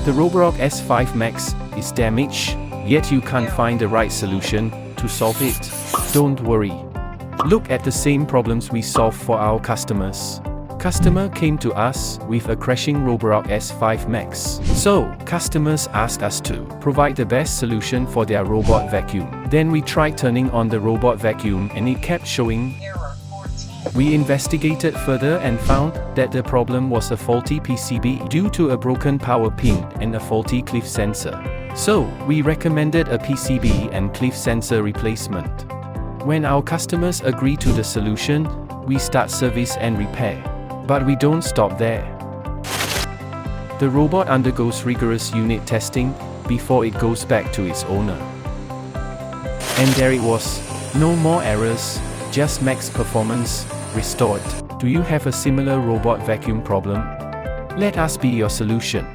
The Roborock S5 Max is damaged, yet you can't find the right solution to solve it. Don't worry. Look at the same problems we solve for our customers. Customer came to us with a crashing Roborock S5 Max. So, customers asked us to provide the best solution for their robot vacuum. Then we tried turning on the robot vacuum and it kept showing error 14. We investigated further and found that the problem was a faulty PCB due to a broken power pin and a faulty cliff sensor. So, we recommended a PCB and cliff sensor replacement. When our customers agree to the solution, we start service and repair. But we don't stop there. The robot undergoes rigorous unit testing before it goes back to its owner. And there it was. No more errors, just max performance restored. Do you have a similar robot vacuum problem? Let us be your solution.